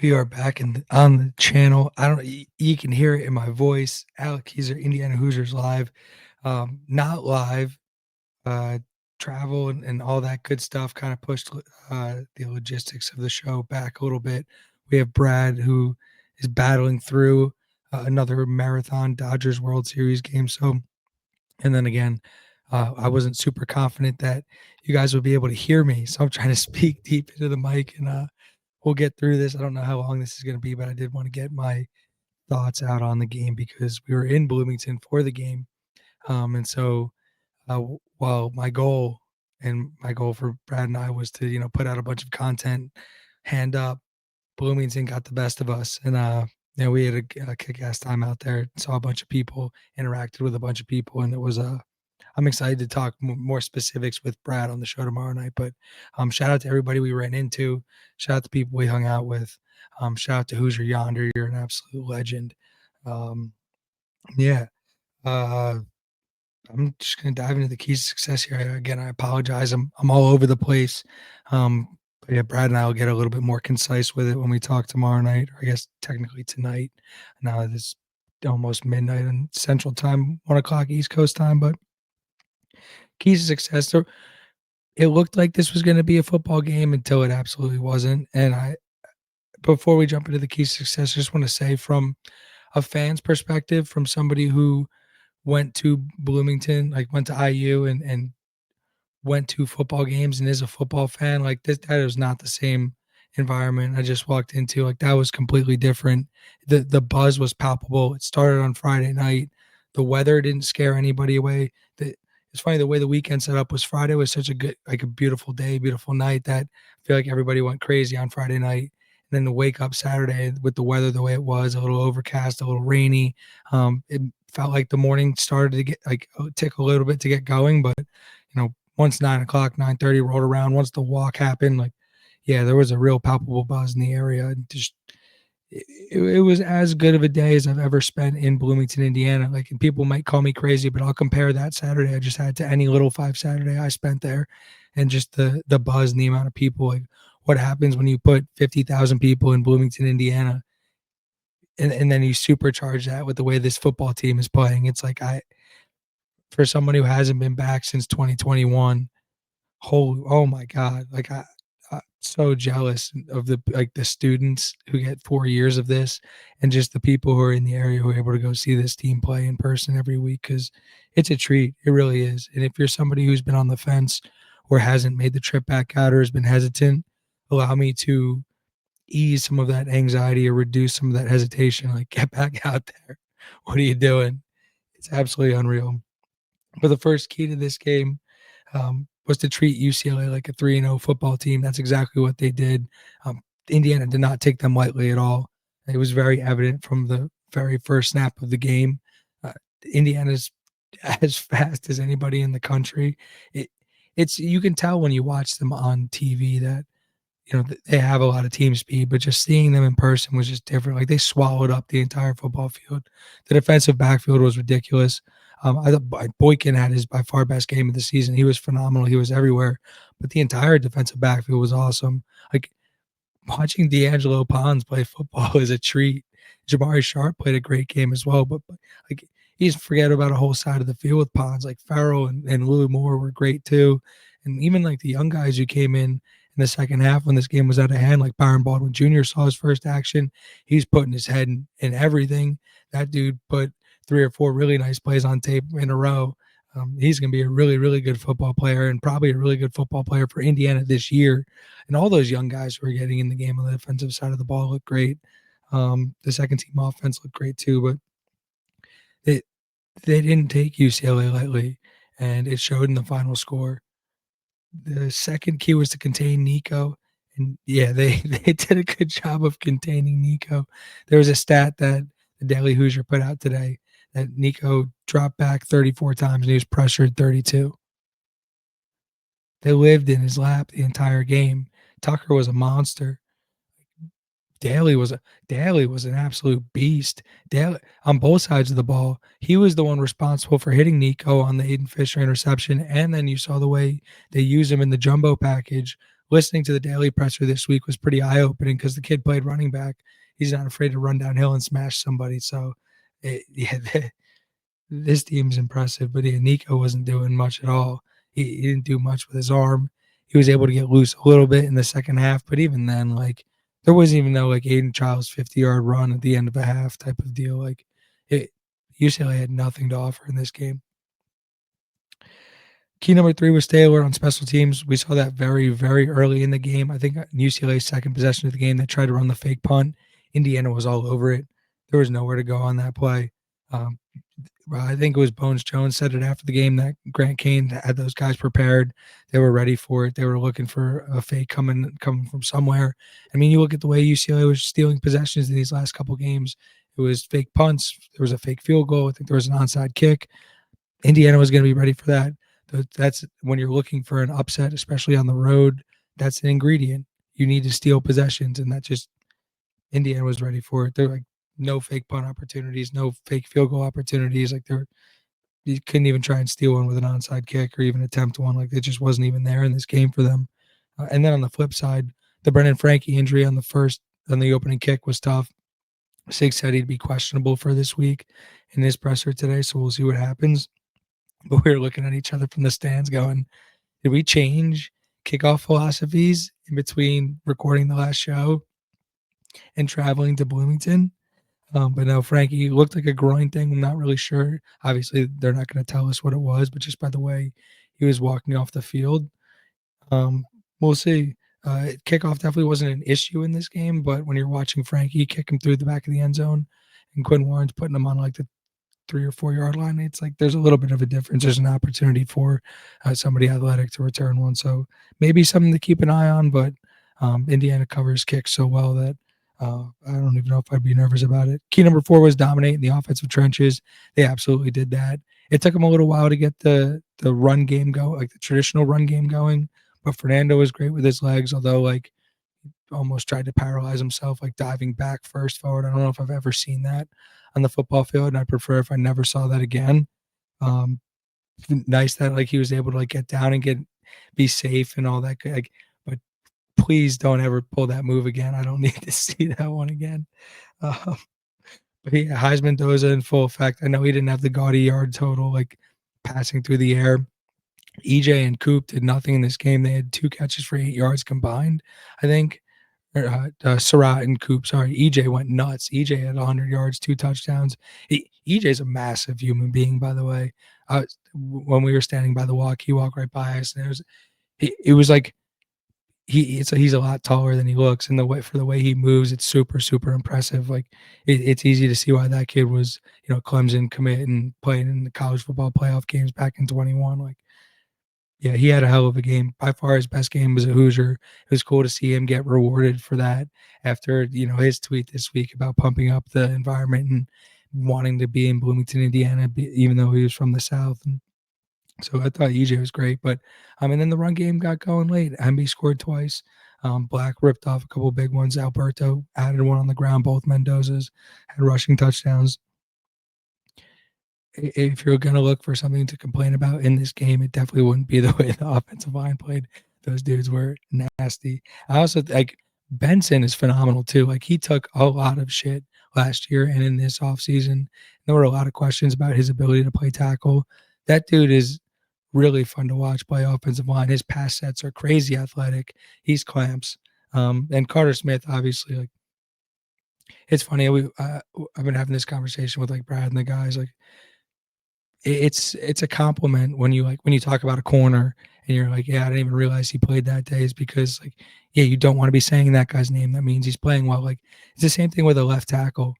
We are back on the channel. I don't you can hear it in my voice. Alec Keyser, Indiana Hoosiers live. Not live. Uh, Travel and all that good stuff kind of pushed the logistics of the show back a little bit. We have Brad who is battling through another marathon Dodgers World Series game. So, and then again, I wasn't super confident that you guys would be able to hear me. So I'm trying to speak deep into the mic and we'll get through this. I don't know how long this is going to be, but I did want to get my thoughts out on the game because we were in Bloomington for the game. And so, while my goal for Brad and I was to, put out a bunch of content, hand up, Bloomington got the best of us. And, we had a kick-ass time out there, saw a bunch of people, interacted with a bunch of people, and it was I'm excited to talk more specifics with Brad on the show tomorrow night. But shout out to everybody we ran into. Shout out to people we hung out with. Shout out to Hoosier Yonder. You're an absolute legend. Um, yeah. Uh, I'm just gonna dive into the keys to success here. Again, I apologize. I'm all over the place. But yeah, Brad and I will get a little bit more concise with it when we talk tomorrow night, or I guess technically tonight. Now that it's almost midnight in Central Time, 1 o'clock East Coast time. But keys to success. So it looked like this was going to be a football game until it absolutely wasn't. And before we jump into the keys to success, I just want to say from a fan's perspective, from somebody who went to Bloomington, like went to IU and went to football games and is a football fan, like that is not the same environment I just walked into. Like that was completely different. The buzz was palpable. It started on Friday night. The weather didn't scare anybody away. It's funny the way the weekend set up was Friday was such a good, like a beautiful day, beautiful night that I feel like everybody went crazy on Friday night. And then to wake up Saturday with the weather the way it was, a little overcast, a little rainy. It felt like the morning started to get like tick a little bit to get going, but once 9 o'clock, 9:30 rolled around, once the walk happened, like, yeah, there was a real palpable buzz in the area. Just it was as good of a day as I've ever spent in Bloomington, Indiana. Like, and people might call me crazy, but I'll compare that Saturday I just had to any Little Five Saturday I spent there, and just the buzz and the amount of people. Like, what happens when you put 50,000 people in Bloomington, Indiana, and then you supercharge that with the way this football team is playing. It's like for someone who hasn't been back since 2021, oh my God, like I'm so jealous of the students who get 4 years of this, and just the people who are in the area who are able to go see this team play in person every week, because it's a treat. It really is. And if you're somebody who's been on the fence or hasn't made the trip back out or has been hesitant, allow me to ease some of that anxiety or reduce some of that hesitation. Like, get back out there. What are you doing? It's absolutely unreal. But the first key to this game was to treat UCLA like a 3-0 football team. That's exactly what they did. Indiana did not take them lightly at all. It was very evident from the very first snap of the game. Uh, Indiana's as fast as anybody in the country. It's you can tell when you watch them on TV that they have a lot of team speed, but just seeing them in person was just different. Like, they swallowed up the entire football field. The defensive backfield was ridiculous. I thought Boykin had his by far best game of the season. He was phenomenal. He was everywhere, but the entire defensive backfield was awesome. Like, watching D'Angelo Pons play football is a treat. Jabari Sharp played a great game as well, but like, you just forget about a whole side of the field with Pons. Like, Farrell and Lou Moore were great too, and even like the young guys who came in the second half when this game was out of hand, like Byron Baldwin Jr. saw his first action. He's putting his head in everything. That dude put 3 or 4 really nice plays on tape in a row. He's going to be a really, really good football player, and probably a really good football player for Indiana this year. And all those young guys who are getting in the game on the defensive side of the ball look great. The second team offense looked great too, but they didn't take UCLA lightly, and it showed in the final score. The second key was to contain Nico, and yeah, they they did a good job of containing Nico. There was a stat that the Daily Hoosier put out today that Nico dropped back 34 times and he was pressured 32. They lived in his lap the entire game. Tucker was a monster. Daly was an absolute beast. Daly on both sides of the ball. He was the one responsible for hitting Nico on the Aiden Fisher interception, and then you saw the way they use him in the jumbo package listening to the daily presser this week was pretty eye opening because the kid played running back. He's not afraid to run downhill and smash somebody. So, yeah, this team's impressive. But yeah, Nico wasn't doing much at all. He didn't do much with his arm. He was able to get loose a little bit in the second half, but even then, like there wasn't even no like Aiden Childs 50-yard run at the end of a half type of deal. Like it, UCLA had nothing to offer in this game. Key number 3 was stay alert on special teams. We saw that very, very early in the game. I think UCLA's second possession of the game, they tried to run the fake punt. Indiana was all over it. There was nowhere to go on that play. Um, I think it was Bones Jones said it after the game that Grant Kane had those guys prepared. They were ready for it. They were looking for a fake coming from somewhere. I mean, you look at the way UCLA was stealing possessions in these last couple games. It was fake punts. There was a fake field goal. I think there was an onside kick. Indiana was going to be ready for that. That's when you're looking for an upset, especially on the road. That's an ingredient. You need to steal possessions, and that just Indiana was ready for it. They're like no fake punt opportunities, no fake field goal opportunities. Like they're you couldn't even try and steal one with an onside kick or even attempt one. Like it just wasn't even there in this game for them. And then on the flip side, the Brendan Frankie injury on the opening kick was tough. Sig said he'd be questionable for this week in his presser today, so we'll see what happens. But we were looking at each other from the stands going, did we change kickoff philosophies in between recording the last show and traveling to Bloomington? But no, Frankie looked like a groin thing. I'm not really sure. Obviously, they're not going to tell us what it was, but just by the way he was walking off the field, um, we'll see. Kickoff definitely wasn't an issue in this game, but when you're watching Frankie kick him through the back of the end zone and Quinn Warren's putting him on like the 3 or 4 yard line, it's like there's a little bit of a difference. There's an opportunity for somebody athletic to return one. So maybe something to keep an eye on, but Indiana covers kicks so well that I don't even know if I'd be nervous about it. Key number 4 was dominating the offensive trenches. They absolutely did that. It took them a little while to get the run game go, like the traditional run game going. But Fernando was great with his legs, although like almost tried to paralyze himself, like diving back first forward. I don't know if I've ever seen that on the football field, and I'd prefer if I never saw that again. Um, Nice that like he was able to like get down and be safe and all that. Like, but please don't ever pull that move again. I don't need to see that one again. Um, but yeah, Heisman Doza in full effect. I know he didn't have the gaudy yard total, like passing through the air. EJ and Coop did nothing in this game. They had 2 catches for 8 yards combined, I think. Surratt and Coop, sorry. EJ went nuts. EJ had 100 yards, 2 touchdowns. EJ's a massive human being, by the way. When we were standing by the walk, he walked right by us, and it was like he's a lot taller than he looks, and the way he moves, it's super super impressive. Like it's easy to see why that kid was Clemson commit and playing in the college football playoff games back in 21. Like yeah, he had a hell of a game. By far his best game was a Hoosier. It was cool to see him get rewarded for that after, his tweet this week about pumping up the environment and wanting to be in Bloomington, Indiana, even though he was from the South. And so I thought EJ was great. But and then the run game got going late. Emby scored twice. Black ripped off a couple big ones. Alberto added one on the ground. Both Mendoza's had rushing touchdowns. If you're gonna look for something to complain about in this game, it definitely wouldn't be the way the offensive line played. Those dudes were nasty. I also like Benson is phenomenal too. Like he took a lot of shit last year and in this offseason. There were a lot of questions about his ability to play tackle. That dude is really fun to watch play offensive line. His pass sets are crazy athletic. He's clamps. And Carter Smith, obviously, like it's funny. I've been having this conversation with like Brad and the guys. Like it's a compliment when you talk about a corner and you're like, yeah, I didn't even realize he played that day, is because like, yeah, you don't want to be saying that guy's name. That means he's playing well. Like it's the same thing with a left tackle.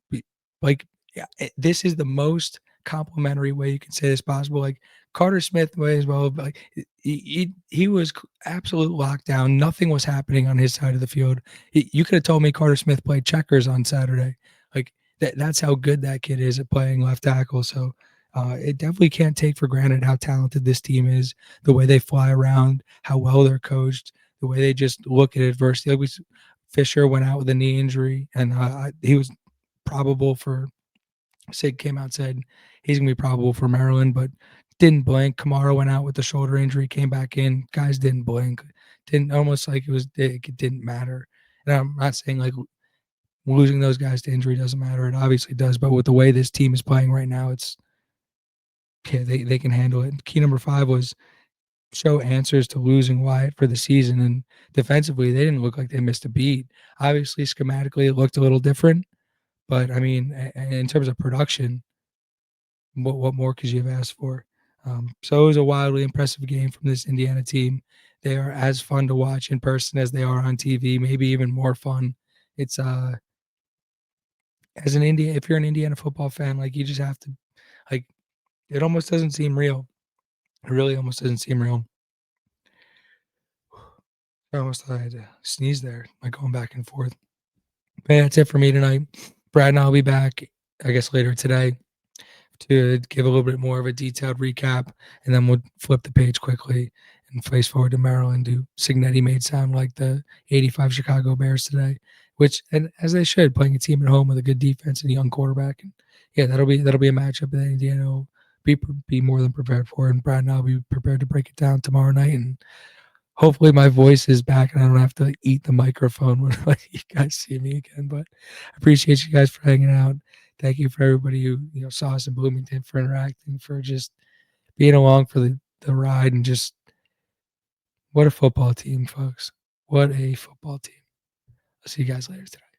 Be- Like, yeah, this is the most complimentary way you can say this possible. Like Carter Smith way as well, but like he was absolute lockdown. Nothing was happening on his side of the field. You could have told me Carter Smith played checkers on Saturday. Like that's how good that kid is at playing left tackle. So it definitely can't take for granted how talented this team is, the way they fly around, how well they're coached, the way they just look at adversity. Fisher went out with a knee injury, and he was probable for. Sig came out and said he's gonna be probable for Maryland, but didn't blink. Kamara went out with the shoulder injury, came back in. Guys didn't blink. didn't almost like it didn't matter. And I'm not saying like losing those guys to injury doesn't matter. It obviously does, but with the way this team is playing right now, it's yeah, they can handle it. Key number 5 was show answers to losing Wyatt for the season, and defensively, they didn't look like they missed a beat. Obviously, schematically, it looked a little different, but I mean, in terms of production, what more could you have asked for? So it was a wildly impressive game from this Indiana team. They are as fun to watch in person as they are on TV, maybe even more fun. It's as an India, if you're an Indiana football fan, like you just have to like it almost doesn't seem real. It really almost doesn't seem real. I almost thought I had to sneeze there, like going back and forth. But yeah, that's it for me tonight. Brad and I'll be back, I guess, later today to give a little bit more of a detailed recap, and then we'll flip the page quickly and face forward to Maryland, who Signetti made sound like the '85 Chicago Bears today, which and as they should, playing a team at home with a good defense and a young quarterback. And yeah, that'll be a matchup that Indiana will be more than prepared for, and Brad and I'll be prepared to break it down tomorrow night. And hopefully my voice is back and I don't have to eat the microphone when like, you guys see me again. But I appreciate you guys for hanging out. Thank you for everybody who saw us in Bloomington, for interacting, for just being along for the ride, and just what a football team, folks. What a football team. I'll see you guys later today.